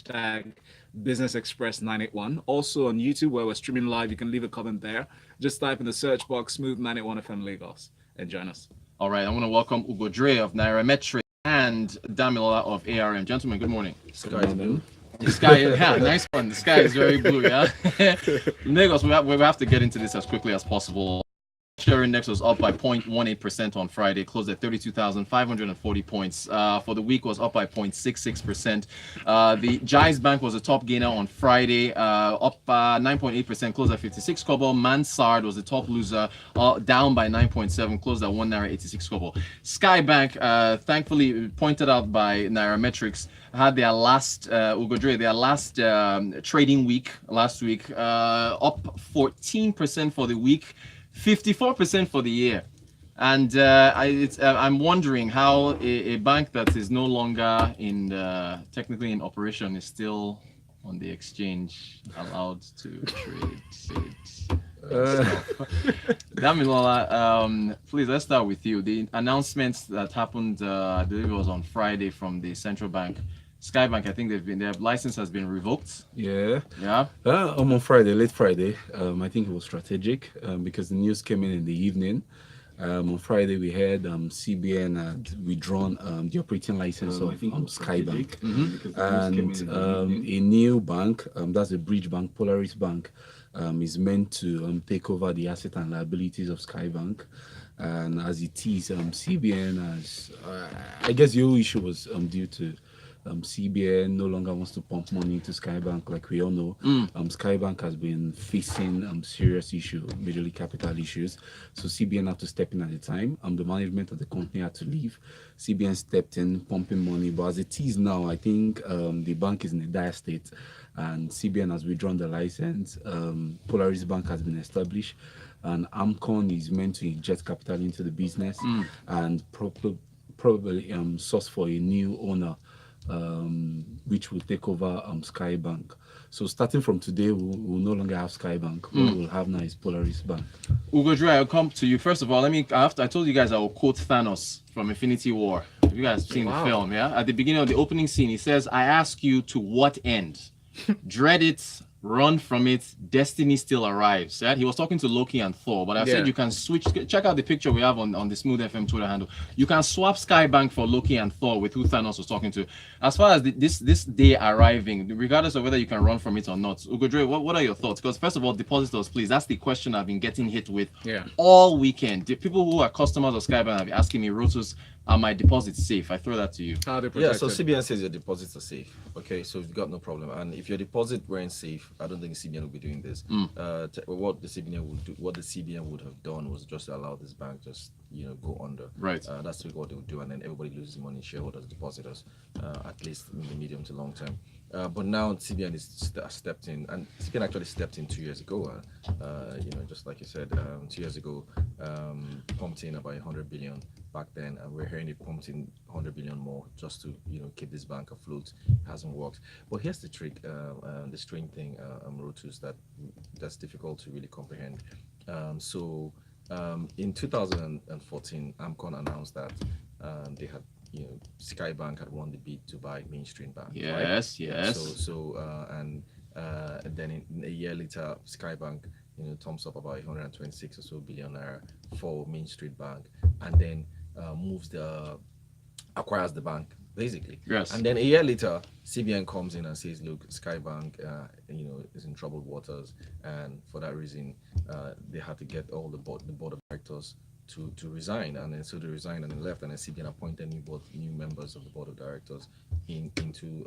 hashtag BusinessExpress981. Also on YouTube, where we're streaming live, you can leave a comment there. Just type in the search box Smooth 981 FM Lagos and join us. All right, I want to welcome Ugo Dre of Nairametrics and Damilola of ARM. Gentlemen, good morning. Skye is blue. The sky, yeah, nice one. The sky is very blue, yeah. Lagos, we have to get into this as quickly as possible. Share index was up by 0.18% on Friday, closed at 32,540 points. For the week was up by 0.66%. The Jais Bank was the top gainer on Friday, up 9.8%, closed at 56 kobo. Mansard was the top loser, down by 9.7, closed at 1 naira 86 kobo. Skye Bank, thankfully pointed out by Nairametrics, had their last Ugo Dre, their last trading week last week, up 14% for the week. 54% for the year, and I'm wondering how a bank that is no longer in technically in operation is still on the exchange allowed to trade it. Damilola, please, let's start with you. The announcements that happened, I believe it was on Friday from the central bank. Skye Bank, I think their license has been revoked. Yeah. Yeah. On Friday, late Friday. I think it was strategic because the news came in the evening. On Friday, we had CBN had withdrawn the operating license of Skye Bank, and a new bank, that's a bridge bank, Polaris Bank, is meant to take over the asset and liabilities of Skye Bank. And as it is, CBN has, I guess the whole issue was due to CBN no longer wants to pump money into Skye Bank, like we all know. Skye Bank has been facing serious issues, majorly capital issues. So CBN had to step in at the time. The management of the company had to leave. CBN stepped in, pumping money. But as it is now, I think the bank is in a dire state, and CBN has withdrawn the license. Polaris Bank has been established, and AMCON is meant to inject capital into the business and probably source for a new owner, which will take over Skye Bank. So starting from today, we'll no longer have Skye Bank. What we'll have now is Polaris Bank. Ugo Dre, I'll come to you. First of all, I told you guys I will quote Thanos from Infinity War. Have you guys seen the film, yeah? At the beginning of the opening scene, he says, I ask you to what end? Dread it, run from it, destiny still arrives. Yeah? He was talking to Loki and Thor, but I said you can switch. Check out the picture we have on the Smooth FM Twitter handle. You can swap Skye Bank for Loki and Thor with who Thanos was talking to. As far as this day arriving, regardless of whether you can run from it or not, Ugo Dre, what are your thoughts? Because first of all, depositors, please, that's the question I've been getting hit with all weekend. The people who are customers of Skye Bank have been asking me, Rotus, are my deposits safe? I throw that to you. How they Yeah, protected? so CBN says your deposits are safe. Okay, so you've got no problem. And if your deposit weren't safe, I don't think CBN will be doing this. What the CBN would have done was just allow this bank just go under. Right. That's what they would do, and then everybody loses money, shareholders, depositors, at least in the medium to long term. But now CBN is stepped in, and CBN actually stepped in 2 years ago. Just like you said, 2 years ago, pumped in about 100 billion back then, and we're hearing it pumped in 100 billion more just to keep this bank afloat. It hasn't worked. But here's the trick, the strange thing, Rotus, that's difficult to really comprehend. In 2014, AMCON announced that they had, Skye Bank had won the bid to buy Mainstream Bank. Yes, right? yes. Then a year later, Skye Bank, thumbs up about 126 or so billion naira for Main Street Bank, and then acquires the bank basically. Yes. And then a year later, CBN comes in and says, look, Skye Bank, is in troubled waters, and for that reason, they had to get all the board of directors to resign, and then so they resigned and then left, and then CBN appointed new members of the board of directors into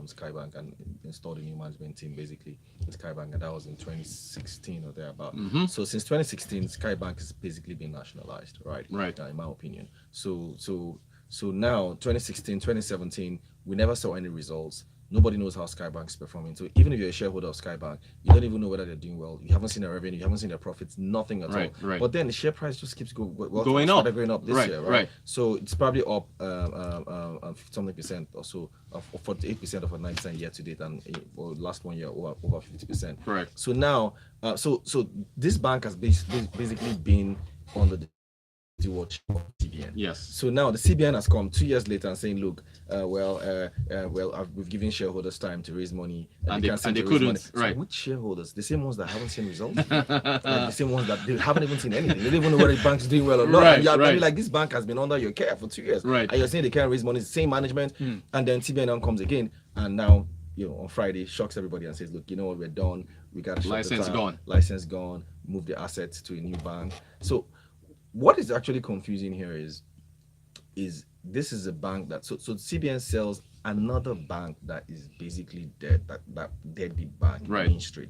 Skye Bank and installed a new management team basically in Skye Bank, and that was in 2016 or thereabout. So since 2016, Skye Bank has basically been nationalized, right? Right. In my opinion. So now 2016, 2017, we never saw any results. Nobody knows how Skye Bank is performing. So even if you're a shareholder of Skye Bank, you don't even know whether they're doing well. You haven't seen their revenue, you haven't seen their profits, nothing at all. Right. But then the share price just keeps going up this year, right? So it's probably up something percent or so, of 48% of a 9% year to date, and for last 1 year over 50%. Correct. So now, so this bank has basically been on the stewardship of CBN. Yes. So now the CBN has come 2 years later and saying, look, we've given shareholders time to raise money, and they couldn't. So right. which shareholders? The same ones that haven't seen results, like the same ones that they haven't even seen anything. They don't even know whether the bank's doing well or not. Right, And you're right. like, this bank has been under your care for 2 years, Right. and you're saying they can't raise money. It's the same management, and then CBN now comes again, and now, on Friday, shocks everybody and says, look, you know what, we're done. We got to license gone. License gone. Move the assets to a new bank. So what is actually confusing here is this is a bank that so CBN sells another bank that is basically dead, that deadbeat bank, right, Main Street,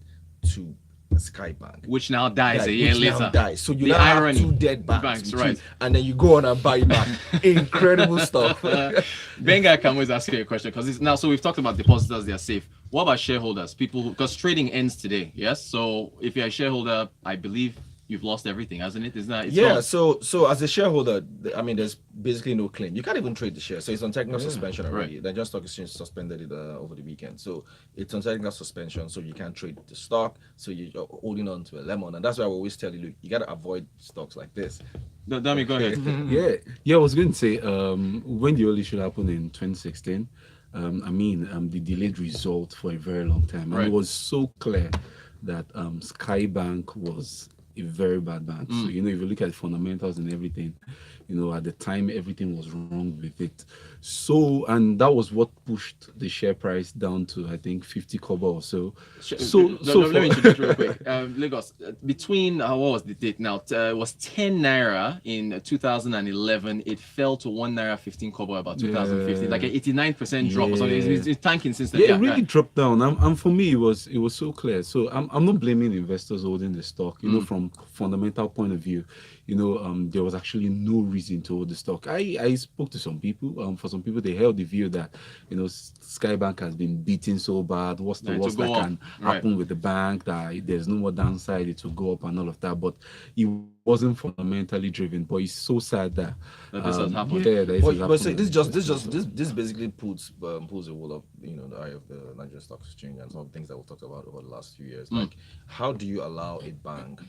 to Skye Bank, which now dies a year which later. Now dies. So you the now irony. have two dead banks, right? And then you go on and buy back. Incredible stuff. Benga, can always ask you a question because now. So we've talked about depositors; they are safe. What about shareholders? People who, because trading ends today, yes. So if you're a shareholder, I believe you've lost everything, hasn't it? Is that? Yeah. So as a shareholder, I mean, there's basically no claim. You can't even trade the share. So it's on technical suspension already. Right. The Nigerian Stock Exchange suspended it over the weekend. So it's on technical suspension. So you can't trade the stock. So you're holding on to a lemon, and that's why I always tell you, look, you got to avoid stocks like this. Dami, go ahead. Yeah. I was going to say, when the only should happen in 2016. The delayed result for a very long time. And it was so clear that Skye Bank was a very bad bank. So, if you look at the fundamentals and everything, at the time, everything was wrong with it. So, and that was what pushed the share price down to, I think, 50 kobo or so. Let me introduce real quick. Lagos, between, what was the date now? It was 10 Naira in 2011. It fell to 1 Naira 15 kobo about 2015. Like an 89% drop or something. It's tanking since then. Yeah, it really dropped down. And for me, it was so clear. So I'm not blaming the investors holding the stock, from fundamental point of view. There was actually no reason to hold the stock. I spoke to some people. For some people, they held the view that, Skye Bank has been beaten so bad. What's the worst that can happen with the bank? That there's no more downside. It will go up and all of that. But it wasn't fundamentally driven. But it's so sad that this has happened. Yeah, but so this basically pulls the wool of the eye of the Nigerian Stock Exchange and some of the things that we've talked about over the last few years. Like, how do you allow a bank,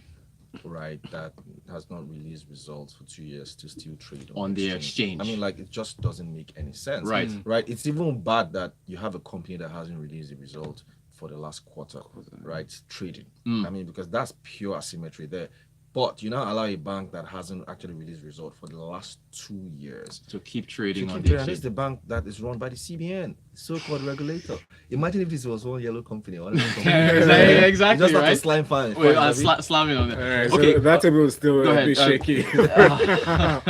right, that has not released results for 2 years to still trade on the exchange? I mean, like, it just doesn't make any sense. Right. Right. It's even bad that you have a company that hasn't released the result for the last quarter, right? Trading. I mean, because that's pure asymmetry there. But you now allow a bank that hasn't actually released result for the last 2 years to keep trading on the exchange. exchange. This is the bank that is run by the CBN, so-called regulator. Imagine if this was one yellow company. Or Exactly, just right? a slime fan. Slamming on it. Right, Okay, so that table is still a bit shaky. That's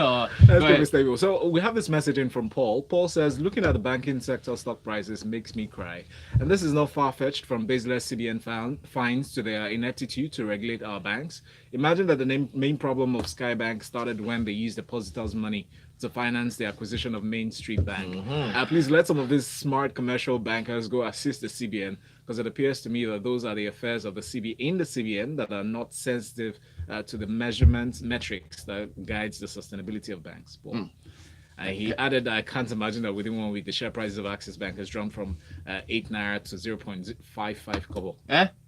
pretty ahead. stable. So we have this message in from Paul. Paul says, looking at the banking sector stock prices makes me cry. And this is not far-fetched from baseless CBN fines to their ineptitude to regulate our banks. Imagine that the main problem of Skye Bank started when they used depositors' money to finance the acquisition of Main Street Bank. Please let some of these smart commercial bankers go assist the CBN, because it appears to me that those are the affairs of the CBN that are not sensitive to the metrics that guides the sustainability of banks. Well, he added, I can't imagine that within 1 week the share prices of Axis Bank has jumped from 8 Naira to 0.55 kobo.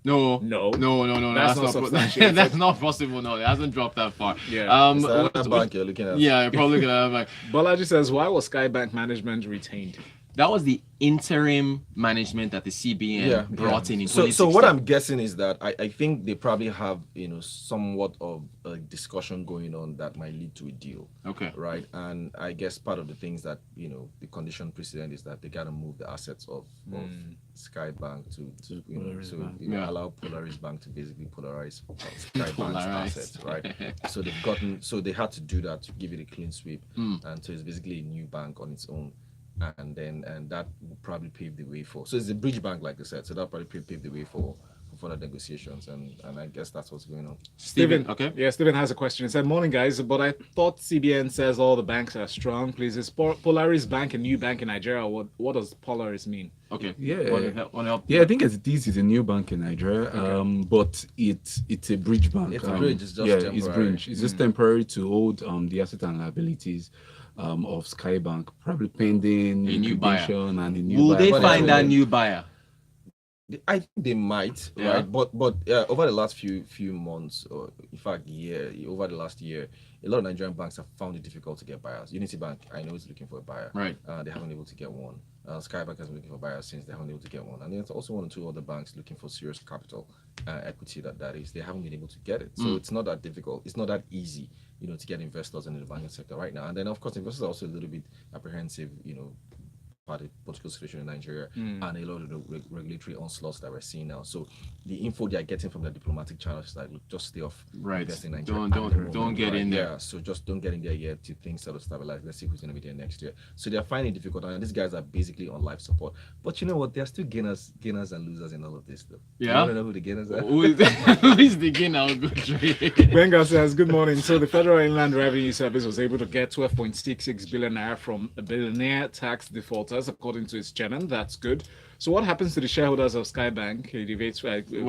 No. That's not substantiated. That's not possible. No, it hasn't dropped that far. Yeah. That bank you're looking at. Yeah, you're probably gonna have Balaji says, why was Skye Bank management retained? That was the interim management that the CBN brought in 2016. So what I'm guessing is that I think they probably have somewhat of a discussion going on that might lead to a deal. Okay. Right. And I guess part of the things that the condition precedent is that they gotta move the assets of Skye Bank to allow Polaris Bank to basically polarize Skye Bank's assets, right? So they had to do that to give it a clean sweep, and so it's basically a new bank on its own. And that will probably pave the way for. So it's a bridge bank, like I said. So that probably pave the way for further negotiations, and I guess that's what's going on. Stephen, okay. Yeah, Stephen has a question. He said, "Morning, guys. But I thought CBN says all the banks are strong. Please, is Polaris Bank a new bank in Nigeria? What does Polaris mean?" Okay. Yeah. I think this is a new bank in Nigeria. But it's a bridge bank. It's a bridge. It's just temporary. It's bridge. It's just temporary to hold the assets and liabilities of Skye Bank, probably pending a new buyer. And a new Will buyer. they find that new buyer? I think they might, Yeah. right? But over the last few months, or in fact, over the last year, a lot of Nigerian banks have found it difficult to get buyers. Unity Bank, I know, is looking for a buyer. Right. They haven't been able to get one. Skye Bank has been looking for buyers since they haven't been able to get one. And there's also one or two other banks looking for serious capital equity. That is, they haven't been able to get it. So it's not that difficult. It's not that easy, to get investors in the banking sector right now. And then, of course, investors are also a little bit apprehensive, about the political situation in Nigeria and a lot of the regulatory onslaughts that we're seeing now. So the info they are getting from the diplomatic channels is that just stay off investing in Nigeria. Don't get in there. Yeah, so just don't get in there yet till things sort of stabilize. Let's see who's going to be there next year. So they're finding it difficult, and these guys are basically on life support. But you know what? They're still gainers and losers in all of this, though. Yeah. You want to know who the gainers are? Who is the gainer? Ugo Dre? Benga says, good morning. So the Federal Inland Revenue Service was able to get 12.66 billion naira from a billionaire tax defaulters, according to its chairman. That's good. So what happens to the shareholders of Skye Bank? He debates. Right, we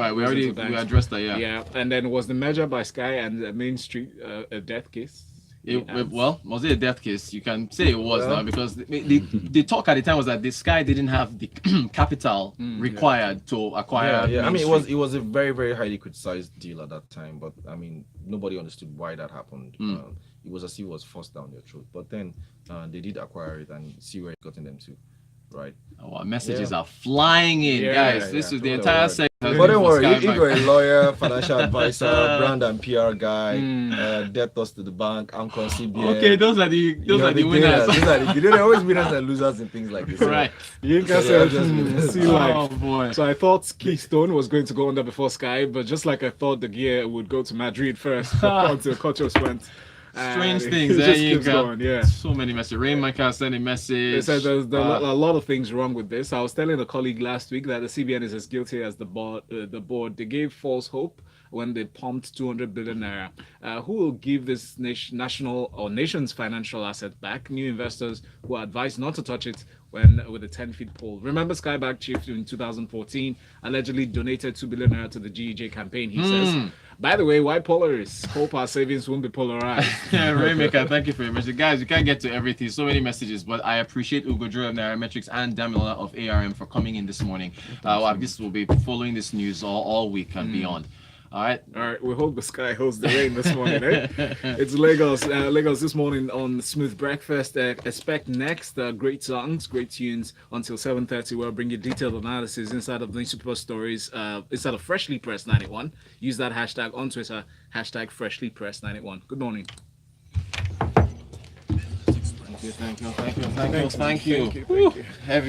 addressed that. Yeah, and then was the merger by Skye and Main Street a death case? Well, was it a death case? You can say it was now, because the talk at the time was that the Skye didn't have the capital required to acquire. Yeah. I mean, Main Street. it was a very, very highly criticized deal at that time, but I mean, nobody understood why that happened. It was as if it was forced down their throat. But then they did acquire it and see where it gotten them to, right? Our messages are flying in, guys. This is the entire segment. But don't worry, you're a lawyer, financial advisor, brand and PR guy, debtors to the bank, Anchor, CBN. Okay, those are the winners. They're always winners and losers in things like this. Right. Yinka said, see life. Oh boy. So I thought Keystone was going to go under before Skye, but just like I thought the gear would go to Madrid first until Cochos went. Strange things. It There just you keeps go. going, yeah. So many messages. Rainmaker sent a message. They said there's a lot of things wrong with this. I was telling a colleague last week that the CBN is as guilty as the board. They gave false hope when they pumped 200 billion naira. Who will give this national or nation's financial asset back? New investors who are advised not to touch it with a 10-feet pole. Remember Skye Bank chief in 2014 allegedly donated 2 billion naira to the GEJ campaign. He says, by the way, why polarists? Hope our savings won't be polarized. Rainmaker, thank you for your message. Guys, we can't get to everything. So many messages, but I appreciate Ugo Dre of Nairametrics and Damilola of ARM for coming in this morning. This will be following this news all week and beyond. All right. We hope the sky holds the rain this morning. It's Lagos. Lagos this morning on Smooth Breakfast. Expect next great songs, great tunes until 7:30. We'll bring you detailed analysis inside of the newspaper stories, inside of Freshly Pressed 91. Use that hashtag on Twitter, hashtag Freshly Pressed 91. Good morning. Thank you. Heavy.